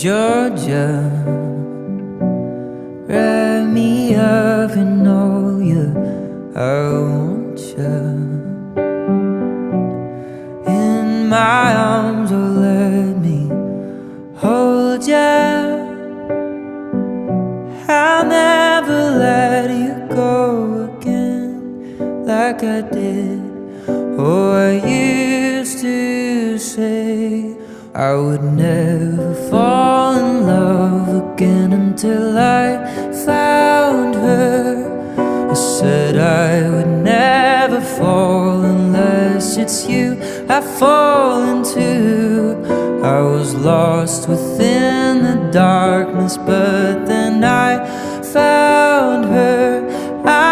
Georgia, wrap me up in all you, I want you in my arms, oh let me hold you. I'll never let you go again like I did. Oh, I used to say I would never fall in love again until I found her. I said I would never fall unless it's you I fall into. I was lost within the darkness, but